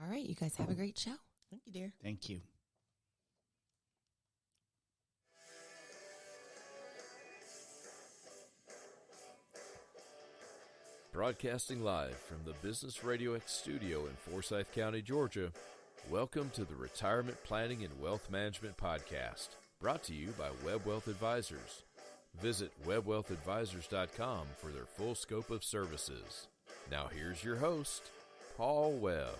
All right, you guys have a great show. Thank you, dear. Thank you. Broadcasting live from the Business RadioX studio in Forsyth County, Georgia, welcome to the Retirement Planning and Wealth Management Podcast, brought to you by Webb Wealth Advisors. Visit webbwealthadvisors.com for their full scope of services. Now here's your host, Paul Webb.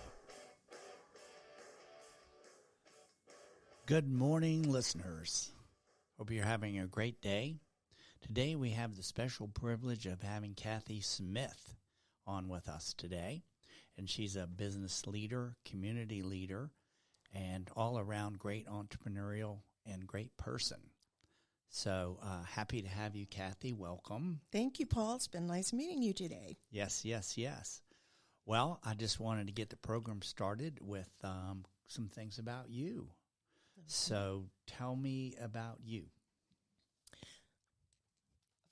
Good morning, listeners. Hope you're having a great day. Today we have the special privilege of having Kathy Smith on with us today. And she's a business leader, community leader, and all-around great entrepreneurial and great person. So happy to have you, Kathy. Welcome. Thank you, Paul. It's been nice meeting you today. Yes. Well, I just wanted to get the program started with some things about you. So tell me about you.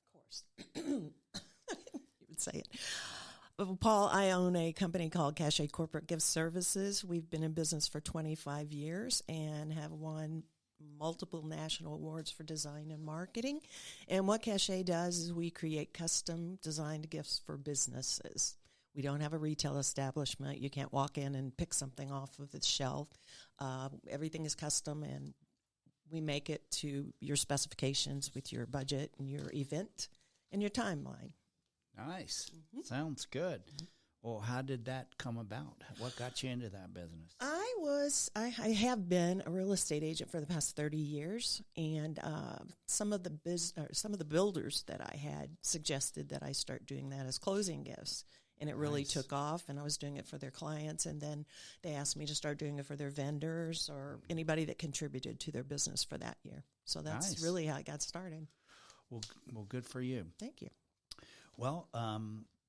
Of course. You would say it. Well, Paul, I own a company called Cachet Corporate Gift Services. We've been in business for 25 years and have won multiple national awards for design and marketing. And what Cachet does is we create custom designed gifts for businesses. We don't have a retail establishment. You can't walk in and pick something off of the shelf. Everything is custom, and we make it to your specifications with your budget and your event and your timeline. Nice. Mm-hmm. Sounds good. Mm-hmm. Well, how did that come about? What got you into that business? I have been a real estate agent for the past 30 years, and some of the builders that I had suggested that I start doing that as closing gifts. And it really took off, and I was doing it for their clients. And then they asked me to start doing it for their vendors or anybody that contributed to their business for that year. So that's really how I got started. Well, good for you. Thank you. Well,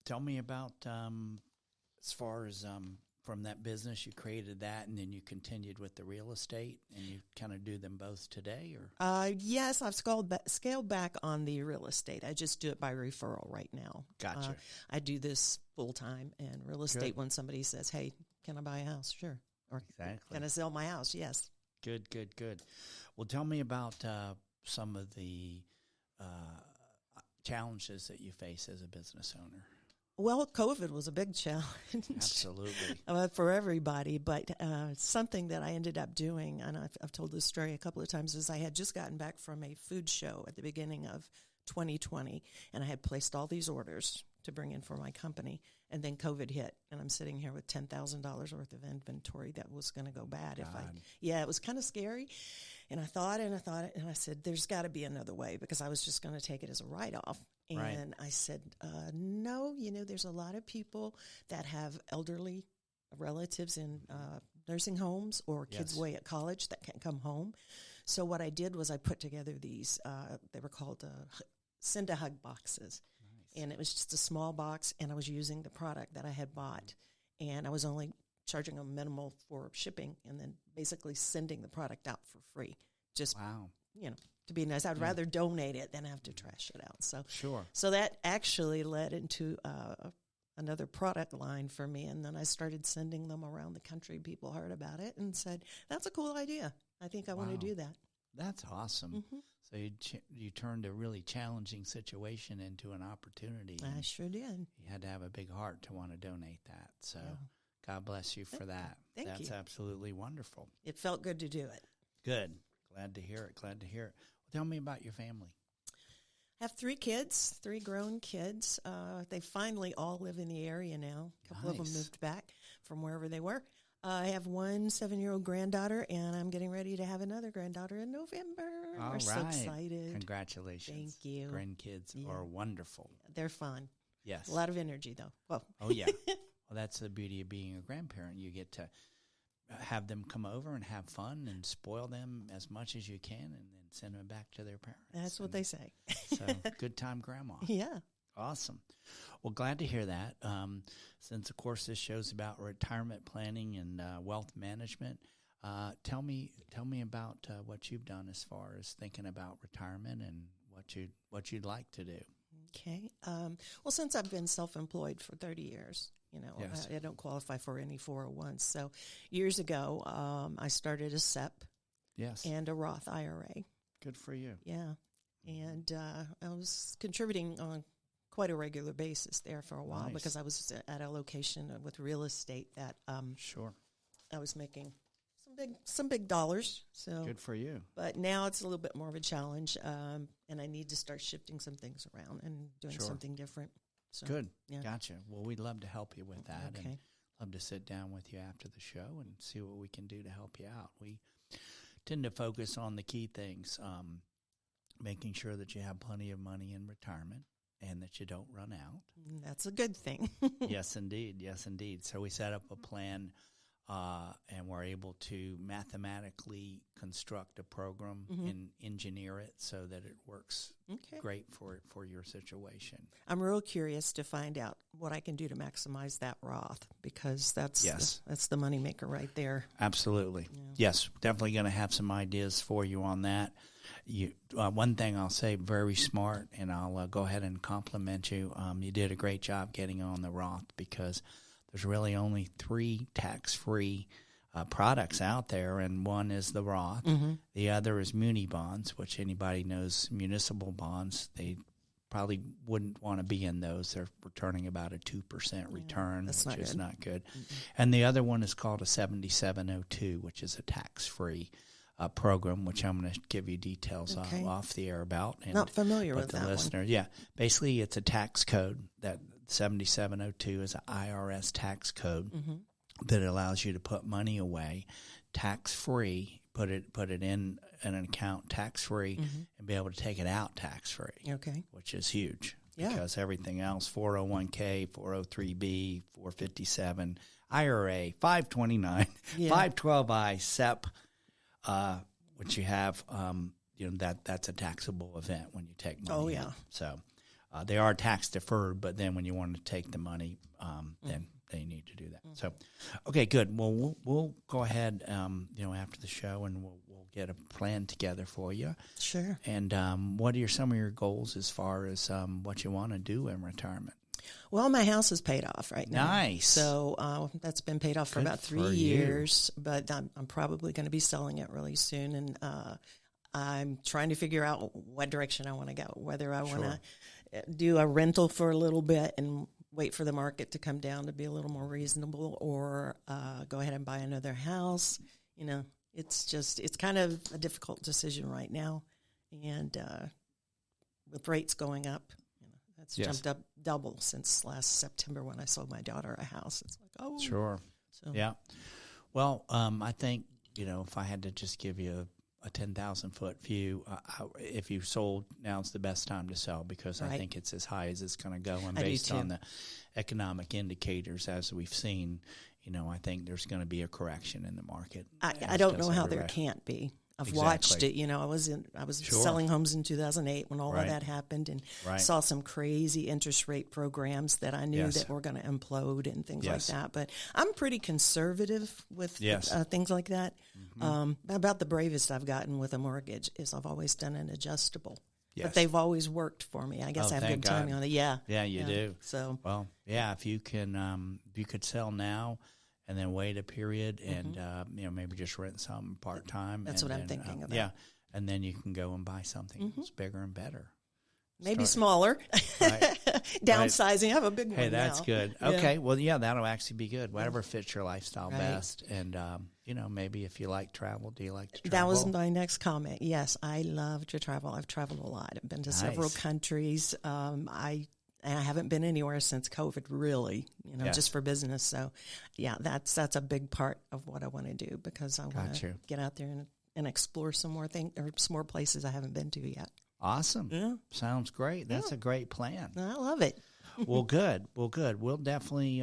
tell me about as far as from that business, you created that, and then you continued with the real estate, and you kind of do them both today, or? Yes, I've scaled back on the real estate. I just do it by referral right now. Gotcha. I do this full time, and real estate when somebody says, "Hey, can I buy a house?" Sure. Or exactly. Can I sell my house? Yes. Good. Well, tell me about some of the challenges that you face as a business owner. Well, COVID was a big challenge. Absolutely. For everybody, but something that I ended up doing, and I've told this story a couple of times, is I had just gotten back from a food show at the beginning of 2020, and I had placed all these orders to bring in for my company, and then COVID hit, and I'm sitting here with $10,000 worth of inventory that was going to go bad. It was kind of scary, and I thought, and I said, there's got to be another way, because I was just going to take it as a write-off. And I said, no, there's a lot of people that have elderly relatives in nursing homes or kids away at college that can't come home. So what I did was I put together these, they were called Send a Hug boxes. Nice. And it was just a small box, and I was using the product that I had bought. And I was only charging them minimal for shipping and then basically sending the product out for free. Just, to be nice. I'd rather donate it than have to trash it out. So sure. So that actually led into another product line for me, and then I started sending them around the country. People heard about it and said, "That's a cool idea. I think I want to do that." That's awesome. Mm-hmm. So you turned a really challenging situation into an opportunity. I sure did. You had to have a big heart to want to donate that. So God bless you for that. Thank you. That's absolutely wonderful. It felt good to do it. Good. Glad to hear it. Well, tell me about your family. I have 3 kids, 3 grown kids. They finally all live in the area now. A couple of them moved back from wherever they were. I have one 7-year-old granddaughter, and I'm getting ready to have another granddaughter in November. All We're so excited. Congratulations. Thank you. Grandkids are wonderful. They're fun. Yes. A lot of energy, though. Well. Oh, yeah. Well, that's the beauty of being a grandparent. You get to have them come over and have fun and spoil them as much as you can, and then send them back to their parents. That's what they say. So good time, Grandma. Yeah. Awesome. Well, glad to hear that. Since, of course, this show's about retirement planning and wealth management, tell me about what you've done as far as thinking about retirement and what you'd like to do. Okay. Well, since I've been self-employed for 30 years, Yes. I don't qualify for any 401s. So years ago, I started a SEP Yes. and a Roth IRA. Good for you. Yeah. And I was contributing on quite a regular basis there for a while because I was at a location with real estate that Sure. I was making some big dollars. So Good for you. But now it's a little bit more of a challenge, and I need to start shifting some things around and doing something different. So, Good. Yeah. Gotcha. Well, we'd love to help you with that. Okay. And love to sit down with you after the show and see what we can do to help you out. We tend to focus on the key things, making sure that you have plenty of money in retirement and that you don't run out. That's a good thing. Yes, indeed. Yes, indeed. So we set up a plan, and we're able to mathematically construct a program and engineer it so that it works great for your situation. I'm real curious to find out what I can do to maximize that Roth, because that's the moneymaker right there. Absolutely. Yeah. Yes, definitely going to have some ideas for you on that. One thing I'll say, very smart, and I'll go ahead and compliment you. You did a great job getting on the Roth, because there's really only 3 tax-free products out there, and one is the Roth. The other is muni bonds, which anybody knows municipal bonds. They probably wouldn't want to be in those. They're returning about a 2% return, which is not good. And the other one is called a 7702, which is a tax-free program, which I'm going to give you details off the air about. And not familiar with the that listener, one. Yeah. Basically, it's a tax code. That 7702 is an IRS tax code that allows you to put money away tax-free, put it in an account tax-free, and be able to take it out tax-free, which is huge. Yeah. Because everything else, 401k, 403b, 457, IRA, 529, 512I, SEP, which you have, that's a taxable event when you take money. Oh, yeah. out. So they are tax deferred, but then when you want to take the money, then they need to do that. So, okay, good. Well, we'll go ahead, after the show, and we'll get a plan together for you. Sure. And what are some of your goals as far as what you want to do in retirement? Well, my house is paid off right now. Nice. So that's been paid off for about 3 years, but I'm probably going to be selling it really soon. And I'm trying to figure out what direction I want to go, whether I want to do a rental for a little bit and wait for the market to come down to be a little more reasonable, or go ahead and buy another house. It's kind of a difficult decision right now. And with rates going up, it's jumped up double since last September when I sold my daughter a house. It's like, oh. Sure. So. Yeah. Well, I think, if I had to just give you a 10,000-foot view, if you sold, now's the best time to sell, because I think it's as high as it's going to go. And based on the economic indicators, as we've seen, I think there's going to be a correction in the market. I don't know how there can't be. I've watched it. I was selling homes in 2008 when all of that happened, and saw some crazy interest rate programs that I knew that were going to implode and things like that. But I'm pretty conservative with things like that. About the bravest I've gotten with a mortgage is I've always done an adjustable. Yes. But they've always worked for me. I guess I have good timing on it. Yeah. Yeah, you do. So, well, if you can, you could sell now and then wait a period and, maybe just rent some part-time. That's what I'm thinking about. Yeah, and then you can go and buy something that's bigger and better. Maybe smaller. Downsizing. I have a big one now. Hey, that's good. Okay, well, that'll actually be good. Whatever fits your lifestyle best. And, maybe if you like travel, do you like to travel? That was my next comment. Yes, I love to travel. I've traveled a lot. I've been to several countries. I haven't been anywhere since COVID, really, just for business. So, that's a big part of what I want to do, because I want to get out there and explore some more things, or some more places I haven't been to yet. Awesome. Yeah. Sounds great. That's a great plan. I love it. Well, good. We'll definitely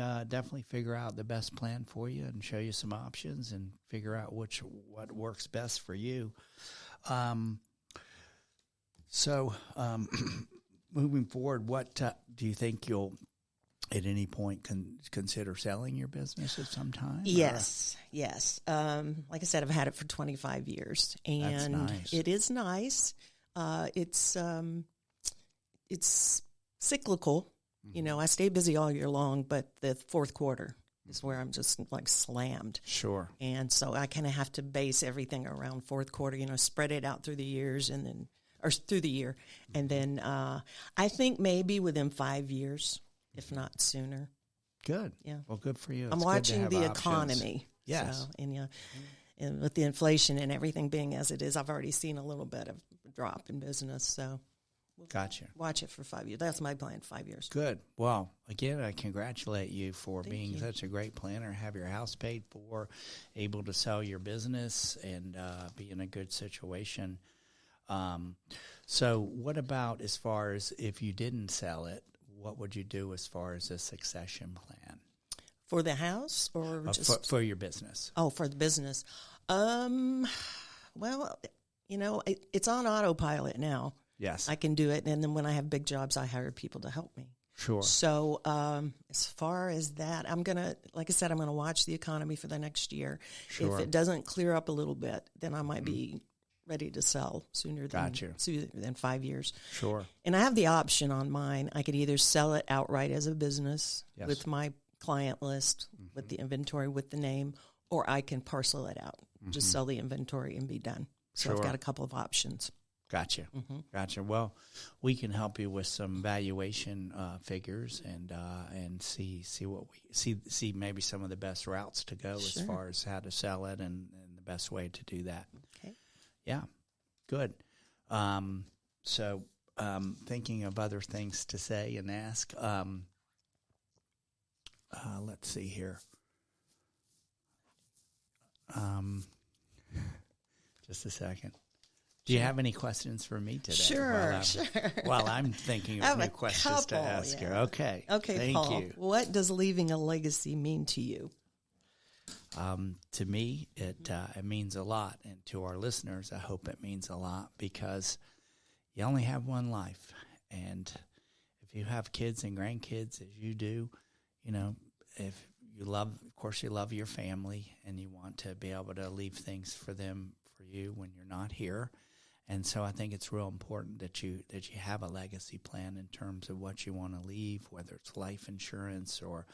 figure out the best plan for you and show you some options and figure out what works best for you. Moving forward, what do you think you'll at any point consider selling your business at some time? Yes. Like I said, I've had it for 25 years, and it is nice. It's cyclical. You know, I stay busy all year long, but the fourth quarter is where I'm just like slammed. Sure. And so I kind of have to base everything around fourth quarter, you know, spread it out through the years or through the year. And then I think maybe within 5 years, if not sooner. Good. Yeah. Well, good for you. I'm It's watching good to the have options. economy. Yes. So, and with the inflation and everything being as it is, I've already seen a little bit of a drop in business. So Gotcha. watch it for 5 years. That's my plan, 5 years. Good. Well, again, I congratulate you for Thank being you. such a great planner, have your house paid for, able to sell your business, and be in a good situation. So what about as far as if you didn't sell it, what would you do as far as a succession plan? For the house or just for your business? Oh, for the business. Well, you know, it's on autopilot now. Yes. I can do it. And then when I have big jobs, I hire people to help me. Sure. So as far as that, I'm going to, like I said, I'm going to watch the economy for the next year. Sure. If it doesn't clear up a little bit, then I might be ready to sell sooner than 5 years. Sure. And I have the option on mine. I could either sell it outright as a business Yes. with my client list, with the inventory, with the name, or I can parcel it out, just sell the inventory and be done. So I've Sure. got a couple of options. Gotcha. Gotcha. Well, we can help you with some valuation figures and see what we see maybe some of the best routes to go as far as how to sell it and the best way to do that. Okay. Yeah. Good. So thinking of other things to say and ask. Let's see here. Just a second. Do you have any questions for me today? Sure. While I'm thinking I have of new a questions to couple, ask you. yeah. Okay. Okay, Thank Paul, you. what does leaving a legacy mean to you? To me, it means a lot, and to our listeners, I hope it means a lot because you only have one life, and if you have kids and grandkids, as you do, you know, if you love, of course, you love your family, and you want to be able to leave things for them, for you when you're not here, and so I think it's real important that you have a legacy plan in terms of what you want to leave, whether it's life insurance or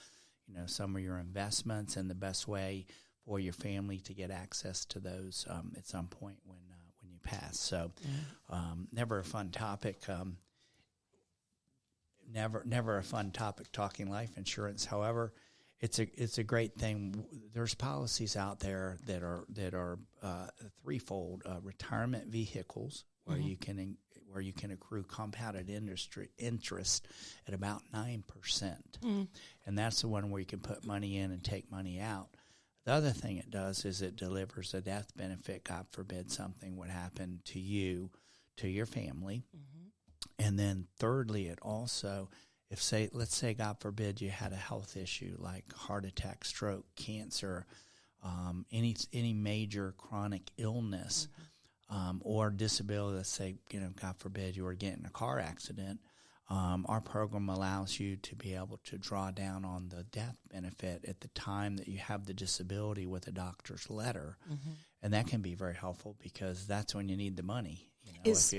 some of your investments, and the best way for your family to get access to those at some point when you pass. So, never a fun topic. Never a fun topic talking life insurance. However, it's a great thing. There's policies out there that are threefold: retirement vehicles, where you can accrue compounded interest at about 9%. And that's the one where you can put money in and take money out. The other thing it does is it delivers a death benefit. God forbid something would happen to you, to your family. And then thirdly, it also, let's say God forbid you had a health issue like heart attack, stroke, cancer, any major chronic illness, or disability. Let's say, God forbid you were getting in a car accident. Our program allows you to be able to draw down on the death benefit at the time that you have the disability with a doctor's letter. And that can be very helpful because that's when you need the money. Is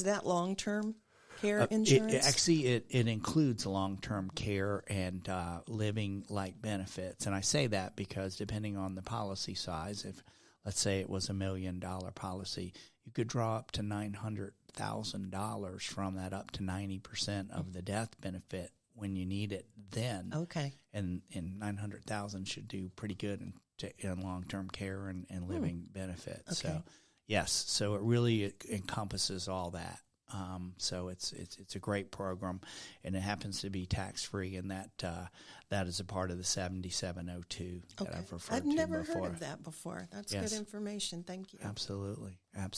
that long-term care insurance? It includes long-term care and living like benefits. And I say that because depending on the policy size, if let's say it was $1 million policy, you could draw up to $900,000 from that up to 90% of the death benefit when you need it then. Okay. And $900,000 should do pretty good in long-term care and living benefits. Okay. So, yes, so it really encompasses all that. So it's a great program, and it happens to be tax-free, and that is a part of the 7702 that I've referred to before. I've never heard of that before. That's good information. Thank you. Absolutely. And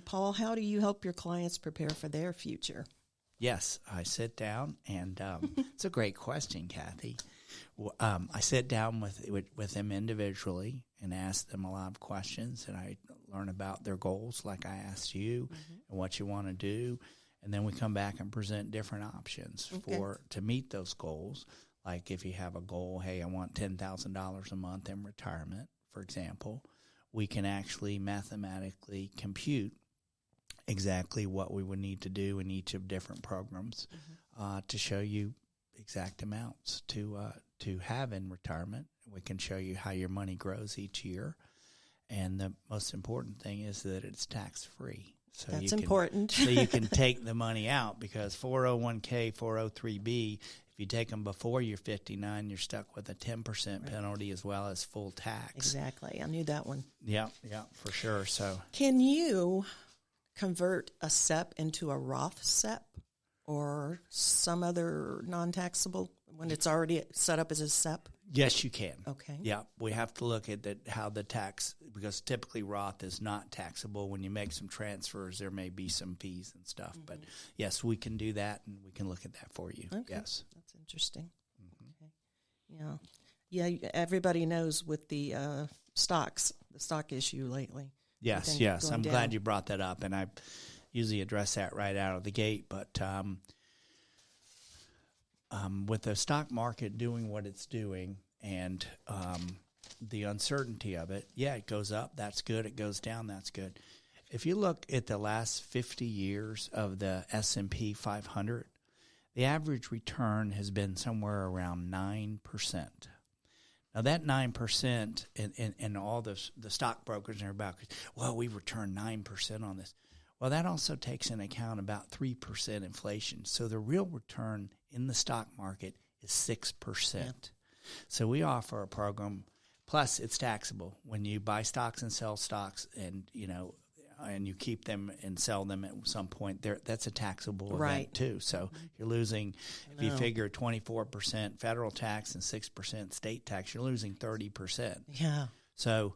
Paul, how do you help your clients prepare for their future? Yes, I sit down, and it's a great question, Kathy. I sit down with them individually and ask them a lot of questions, and I learn about their goals like I asked you and what you want to do, and then we come back and present different options to meet those goals. Like if you have a goal, hey, I want $10,000 a month in retirement, for example, we can actually mathematically compute exactly what we would need to do in each of different programs to show you exact amounts to have in retirement. We can show you how your money grows each year. And the most important thing is that it's tax-free. So that's important. So you can take the money out, because 401k, 403b, if you take them before you're 59, you're stuck with a 10% penalty as well as full tax. Exactly. I knew that one. Yeah, for sure. So can you convert a SEP into a Roth SEP or some other non-taxable when it's already set up as a SEP? yes, you can. Okay. Yeah, we have to look at how the tax, because typically Roth is not taxable. When you make some transfers, there may be some fees and stuff. But yes, we can do that, and we can look at that for you. Okay. Yes. That's interesting. Okay. Yeah, everybody knows with the stocks, the stock issue lately. Yes. I'm down. glad you brought that up, and I usually address that right out of the gate. But with the stock market doing what it's doing and the uncertainty of it, it goes up, that's good. It goes down, that's good. If you look at the last 50 years of the S&P 500, the average return has been somewhere around 9%. Now, that 9%, and all the stockbrokers and everybody, well, we returned 9% on this. Well, that also takes into account about 3% inflation. So the real return in the stock market is 6%. Yeah. So we offer a program, plus it's taxable. When you buy stocks and sell stocks, and and you keep them and sell them at some point, that's a taxable event too. So you're losing, if you figure 24% federal tax and 6% state tax, you're losing 30%. Yeah. So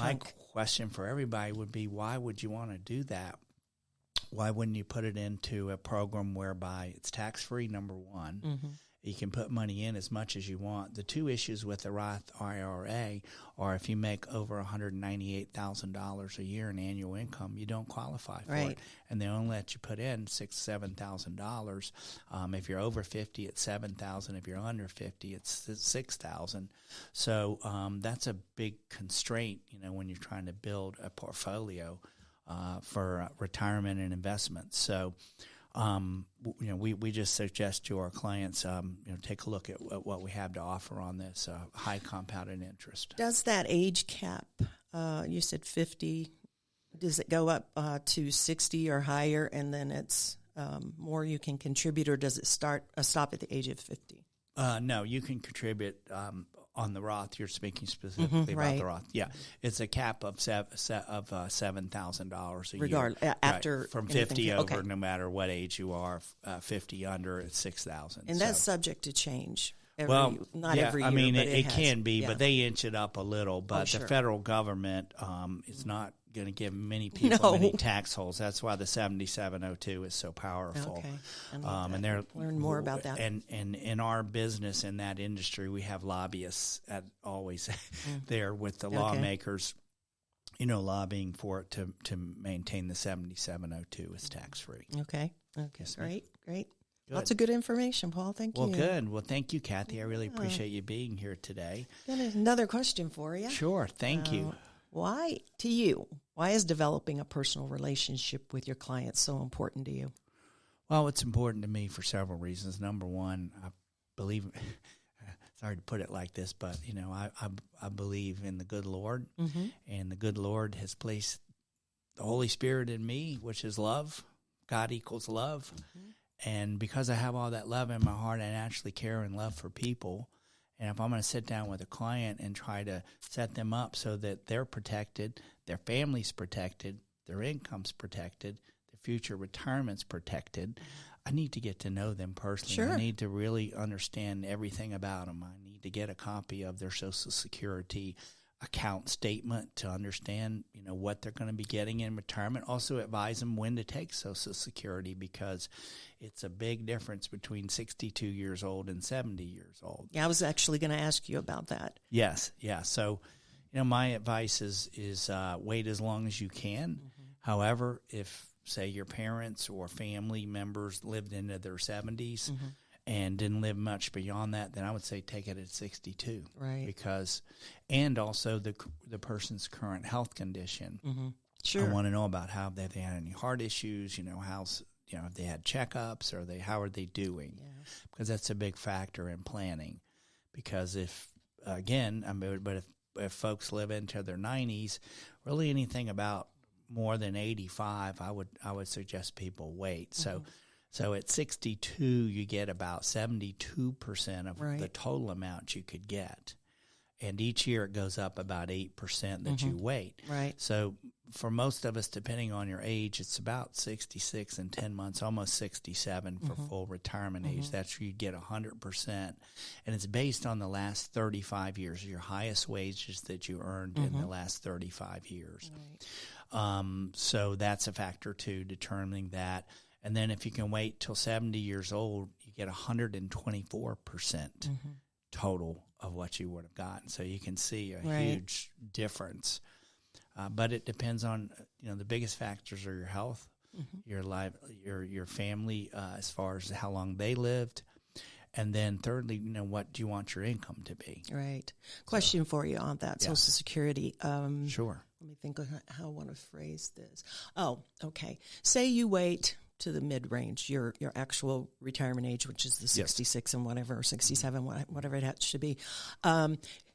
my question for everybody would be, why would you want to do that? Why wouldn't you put it into a program whereby it's tax-free, number one? Mm-hmm. You can put money in as much as you want. The two issues with the Roth IRA are if you make over $198,000 a year in annual income, you don't qualify for it. And they only let you put in $6,000 to $7,000. If you're over 50, it's $7,000. If you're under 50, it's $6,000. So that's a big constraint, when you're trying to build a portfolio for retirement and investments. So, we just suggest to our clients, take a look at what we have to offer on this high compounded interest. Does that age cap, you said 50, does it go up to 60 or higher, and then it's more you can contribute, or does it stop at the age of 50? No, you can contribute on the Roth. You're speaking specifically about the Roth. Yeah, it's a cap of $7,000 a year. After from 50 over, no matter what age you are. 50 under, it's $6,000. And that's subject to change. Every year. I mean, it can be, but they inch it up a little. But the federal government is not going to give many people many tax holes. That's why the 7702 is so powerful. Okay. And they're learn more about that. And in our business, in that industry, we have lobbyists always there with the lawmakers, lobbying for it to maintain the 7702 as tax free. Okay. Yes, great. Good. Lots of good information, Paul. Thank you. Well, good. Well, thank you, Kathy. I really appreciate you being here today. Got another question for you. Sure. Thank you. Why is developing a personal relationship with your clients so important to you? Well, it's important to me for several reasons. Number one, I believe, sorry to put it like this, but, I believe in the good Lord, and the good Lord has placed the Holy Spirit in me, which is love. God equals love. And because I have all that love in my heart, I naturally care and love for people. And if I'm going to sit down with a client and try to set them up so that they're protected, their family's protected, their income's protected, their future retirement's protected, I need to get to know them personally. Sure. I need to really understand everything about them. I need to get a copy of their Social Security account statement to understand, what they're going to be getting in retirement. Also advise them when to take Social Security, because it's a big difference between 62 years old and 70 years old. Yeah, I was actually going to ask you about that. Yes, yeah. So, my advice is wait as long as you can. However, if, say, your parents or family members lived into their 70s and didn't live much beyond that, then I would say take it at 62. Right. And also the person's current health condition. Sure. I want to know about how if they had any heart issues, if they had checkups, or how are they doing? Yeah. Because that's a big factor in planning. Because if folks live into their 90s, really anything about more than 85, I would suggest people wait. Mm-hmm. So at 62, you get about 72% of Right. the total amount you could get. And each year it goes up about 8% that you wait. Right. So for most of us, depending on your age, it's about 66 and 10 months, almost 67 for full retirement age. That's where you get 100%. And it's based on the last 35 years, your highest wages that you earned in the last 35 years. Right. So that's a factor too, determining that. And then if you can wait till 70 years old, you get 124% total of what you would have gotten. So you can see a huge difference. But it depends on, the biggest factors are your health, your life, your family, as far as how long they lived. And then thirdly, what do you want your income to be? Right. Question for you on that, Social Security. Sure. Let me think of how I want to phrase this. Oh, okay. Say you wait to the mid-range, your actual retirement age, which is the 66 and whatever, or 67, whatever it has to be.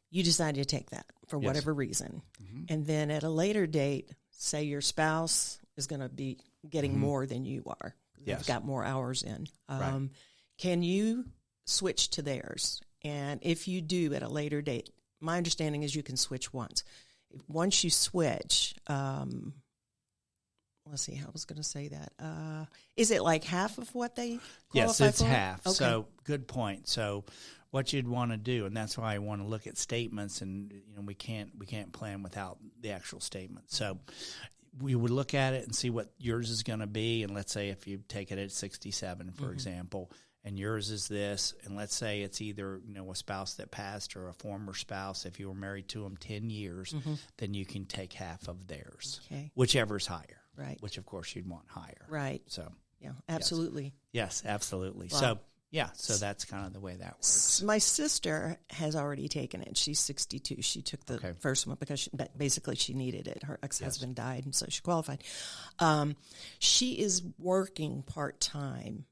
You decide to take that for whatever reason. And then at a later date, say your spouse is going to be getting more than you are. They've got more hours in. Right. Can you switch to theirs? And if you do at a later date, my understanding is you can switch once. Once you switch, let's see, how I was going to say that. Is it like half of what they qualify Yes, it's for? half. Okay. So good point. So what you'd want to do, and that's why I want to look at statements, and we can't plan without the actual statement. So we would look at it and see what yours is going to be, and let's say if you take it at 67, for example, and yours is this, and let's say it's either a spouse that passed or a former spouse. If you were married to them 10 years, then you can take half of theirs, whichever's higher. Right. Which, of course, you'd want higher. Right. So. Yeah, absolutely. Yes, absolutely. Wow. So that's kind of the way that works. My sister has already taken it. She's 62. She took the first one because basically she needed it. Her ex-husband died, and so she qualified. She is working part-time,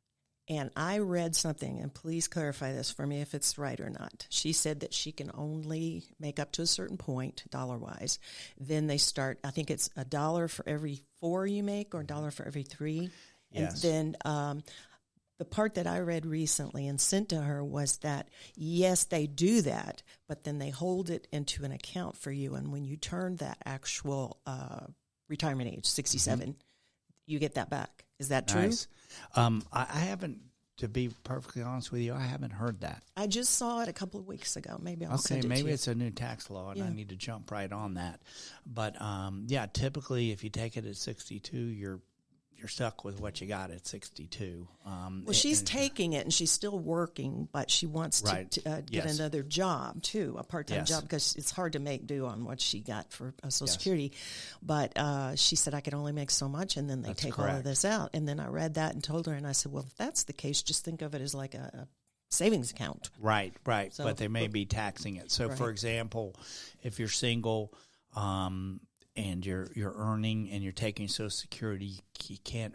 and I read something, and please clarify this for me if it's right or not. She said that she can only make up to a certain point, dollar-wise. Then they start, I think it's $1 for every 4 you make or $1 for every 3. Yes. And then the part that I read recently and sent to her was that, yes, they do that, but then they hold it into an account for you. And when you turn that actual retirement age, 67, you get that back. Is that true? Nice. I haven't, to be perfectly honest with you, I haven't heard that. I just saw it a couple of weeks ago. Maybe I'll send it to you. Maybe it's a new tax law, and I need to jump right on that. But, typically if you take it at 62, you're stuck with what you got at 62. Well, she's taking it, and she's still working, but she wants to get another job, too, a part-time job, because it's hard to make do on what she got for Social Security. But she said, I can only make so much, and then they take all of this out. And then I read that and told her, and I said, well, if that's the case, just think of it as like a savings account. Right. So, but they may be taxing it. So, for example, if you're single, and you're earning and you're taking Social Security, you can't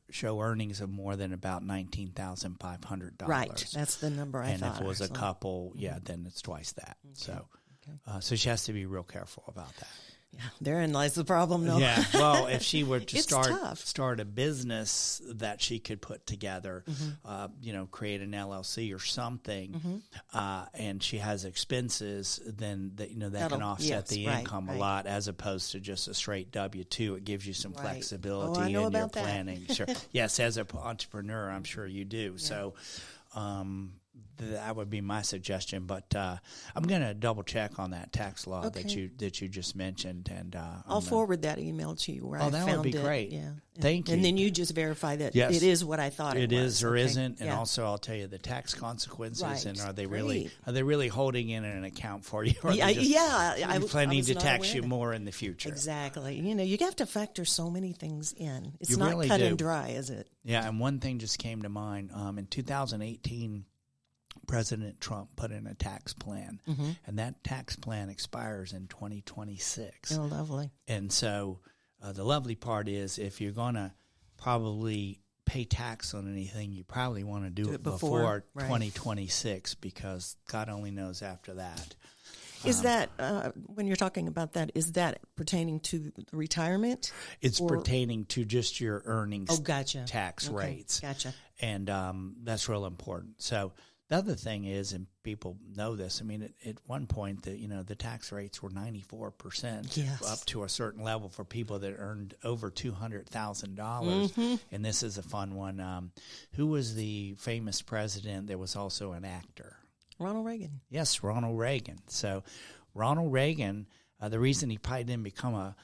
show earnings of more than about $19,500. Right, that's the number I thought. And if it was a couple, then it's twice that. Okay. So she has to be real careful about that. Yeah, therein lies the problem, though. Yeah, well, if she were to tough. start a business that she could put together, create an LLC or something, and she has expenses, then that can offset the income a lot, as opposed to just a straight W-2. It gives you some flexibility in your planning. Sure. Yes, as an entrepreneur, I'm sure you do. Yeah. So. That would be my suggestion, but I'm going to double check on that tax law that you just mentioned, and I'll forward that email to you where I found it. Oh, that would be great. Yeah, thank you. And then you just verify that it is what I thought it was. It is or isn't, and also I'll tell you the tax consequences, and are they really holding in an account for you? Or I'm planning to tax you more in the future. Exactly. You have to factor so many things in. It's you not really cut do. and dry, is it? Yeah, and one thing just came to mind. In 2018. President Trump put in a tax plan, and that tax plan expires in 2026. Oh, lovely. And so the lovely part is if you're going to probably pay tax on anything, you probably want to do it before 2026 because God only knows after that. Is that, when you're talking about that, is that pertaining to retirement? It's pertaining to just your earnings tax rates. Gotcha. And that's real important. So the other thing is, and people know this, I mean, at one point, the tax rates were 94% up to a certain level for people that earned over $200,000. And this is a fun one. Who was the famous president that was also an actor? Ronald Reagan. Yes, Ronald Reagan. So Ronald Reagan, the reason he probably didn't become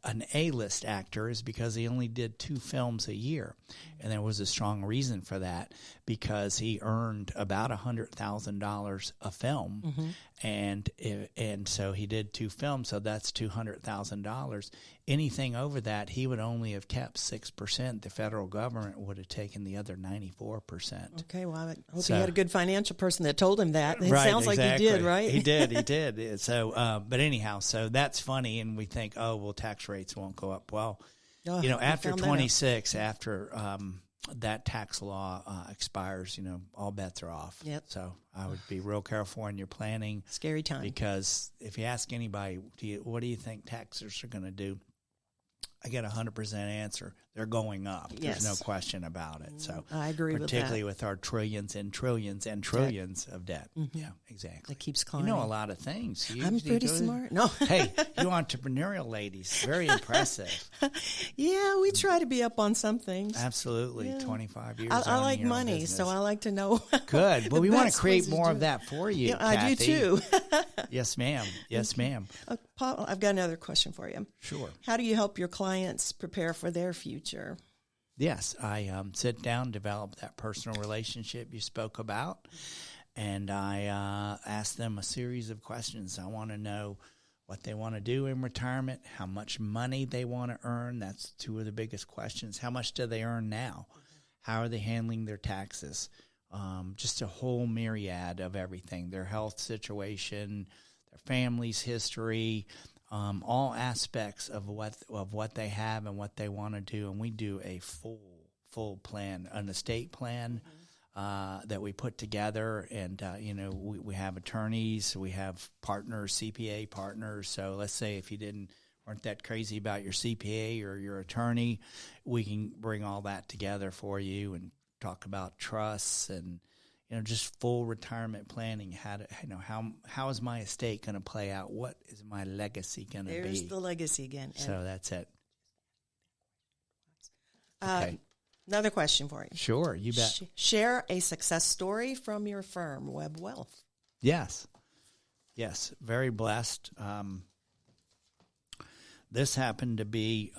an A-list actor is because he only did 2 films a year. And there was a strong reason for that because he earned about $100,000 a film. And so he did 2 films, so that's $200,000. Anything over that, he would only have kept 6%. The federal government would have taken the other 94%. Okay, well, I hope he had a good financial person that told him that. It sounds like he did, right? He did. So, but anyhow, so that's funny, and we think, oh, well, tax rates won't go up. Well, after 26, after that tax law expires, all bets are off. Yep. So I would be real careful when you're planning. Scary time. Because if you ask anybody, what do you think taxes are going to do? I get 100% answer. They're going up. Yes. There's no question about it. So I agree with that. Particularly with our trillions and trillions and trillions of debt. Yeah, exactly. It keeps climbing. You know a lot of things. I'm pretty smart. No. Hey, you entrepreneurial ladies. Very impressive. Yeah, we try to be up on some things. Absolutely. Yeah. 25 years. I like money, so I like to know. Good. Well, we want to create more of that for you, Kathy. I do too. Yes, ma'am. Yes, ma'am. Paul, I've got another question for you. Sure. How do you help your clients prepare for their future? Yes, I sit down, develop that personal relationship you spoke about, and I ask them a series of questions. I want to know what they want to do in retirement, how much money they want to earn. That's 2 of the biggest questions. How much do they earn now? How are they handling their taxes? Just a whole myriad of everything, their health situation, their family's history, all aspects of what they have and what they want to do. And we do a full plan, an estate plan that we put together. And, we have attorneys, we have partners, CPA partners. So let's say if you weren't that crazy about your CPA or your attorney, we can bring all that together for you and talk about trusts and, just full retirement planning. How is my estate going to play out? What is my legacy going to be? There's the legacy again. So that's it. Okay. Another question for you. Sure, you bet. Share a success story from your firm, Webb Wealth. Yes, very blessed. This happened to be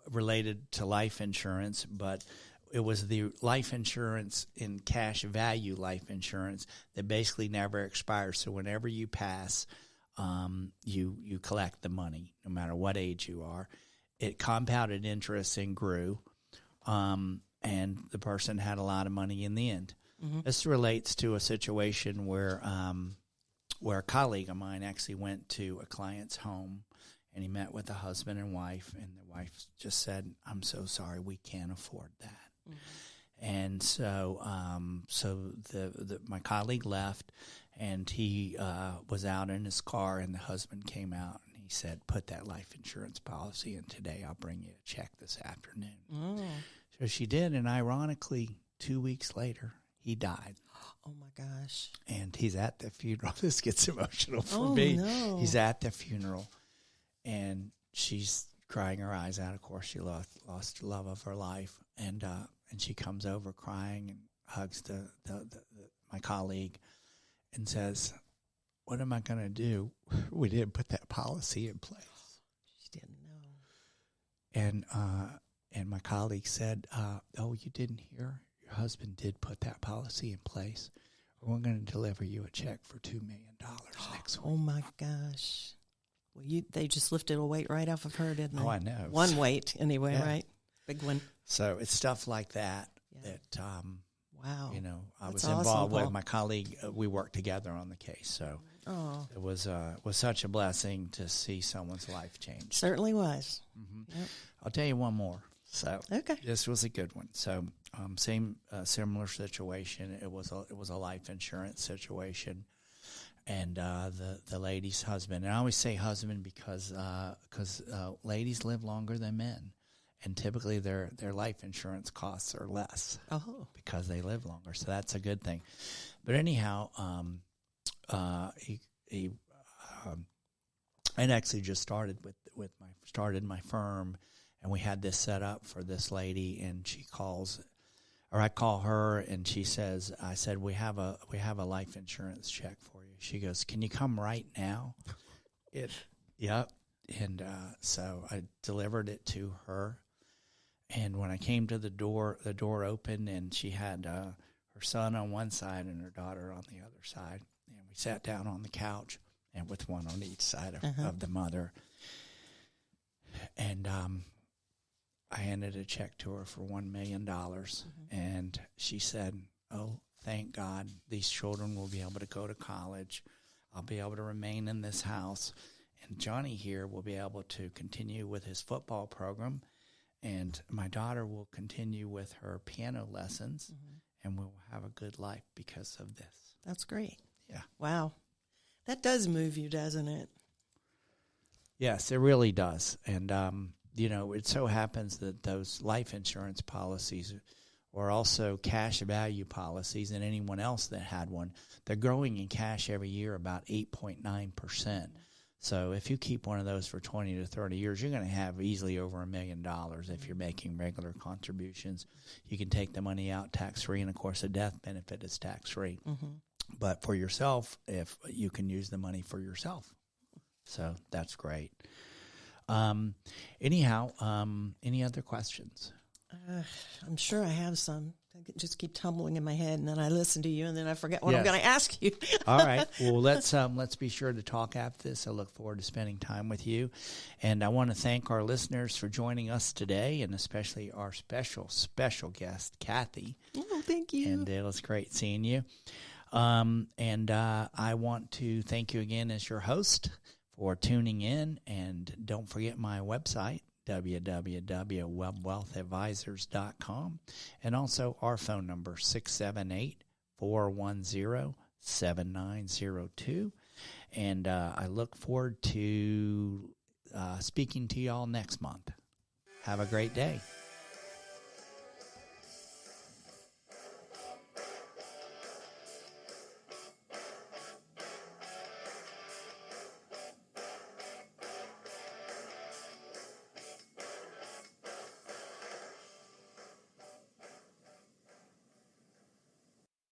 related to life insurance, but it was the life insurance in cash value life insurance that basically never expires. So whenever you pass, you collect the money, no matter what age you are. It compounded interest and grew, and the person had a lot of money in the end. Mm-hmm. This relates to a situation where a colleague of mine actually went to a client's home, and he met with the husband and wife, and the wife just said, "I'm so sorry, we can't afford that." Mm-hmm. And so, my colleague left, and he was out in his car, and the husband came out, and he said, "Put that life insurance policy in today. I'll bring you a check this afternoon." Oh. So she did, and ironically, 2 weeks later, he died. Oh, my gosh. And he's at the funeral. This gets emotional for me. No. He's at the funeral, and she's crying her eyes out. Of course, she lost the love of her life, and she comes over crying and hugs my colleague and says, "What am I going to do? We didn't put that policy in place." She didn't know. And my colleague said, "Oh, you didn't hear? Your husband did put that policy in place. We're going to deliver you a check for $2 million next week." Oh, my gosh. Well, they just lifted a weight right off of her, didn't they? Oh, I know. One weight, anyway, yeah. Right? Big one. So it's stuff like that that Wow. You know, I That's was involved awesome, with my colleague. We worked together on the case. So it was such a blessing to see someone's life change. Certainly was. Mm-hmm. Yep. I'll tell you one more. So this was a good one. So similar situation. It was a life insurance situation, and the lady's husband. And I always say husband because ladies live longer than men, and typically their life insurance costs are less because they live longer. So that's a good thing. But anyhow, I'd actually just started started my firm. And we had this set up for this lady, and she calls, or I call her, and she says, "I said we have a life insurance check for you." She goes, "Can you come right now?" Yep. And so I delivered it to her, and when I came to the door opened, and she had her son on one side and her daughter on the other side, and we sat down on the couch, and with one on each side of the mother, and I handed a check to her for $1 million, and she said, "Oh, thank God, these children will be able to go to college. I'll be able to remain in this house, and Johnny here will be able to continue with his football program, and my daughter will continue with her piano lessons, and we'll have a good life because of this." That's great. Yeah. Wow. That does move you, doesn't it? Yes, it really does, and you know, it so happens that those life insurance policies or also cash value policies, and anyone else that had one, they're growing in cash every year about 8.9%. So if you keep one of those for 20 to 30 years, you're going to have easily over $1 million if you're making regular contributions. You can take the money out tax-free, and, of course, the death benefit is tax-free. But for yourself, if you can use the money for yourself. So that's great. Anyhow, any other questions? I'm sure I have some. I just keep tumbling in my head, and then I listen to you, and then I forget what I'm going to ask you. All right. Well, let's be sure to talk after this. I look forward to spending time with you, and I want to thank our listeners for joining us today, and especially our special guest, Kathy. Oh, thank you. And it was great seeing you. And I want to thank you again as your host for tuning in, and don't forget my website, www.webwealthadvisors.com, and also our phone number, 678-410-7902. And I look forward to speaking to you all next month. Have a great day.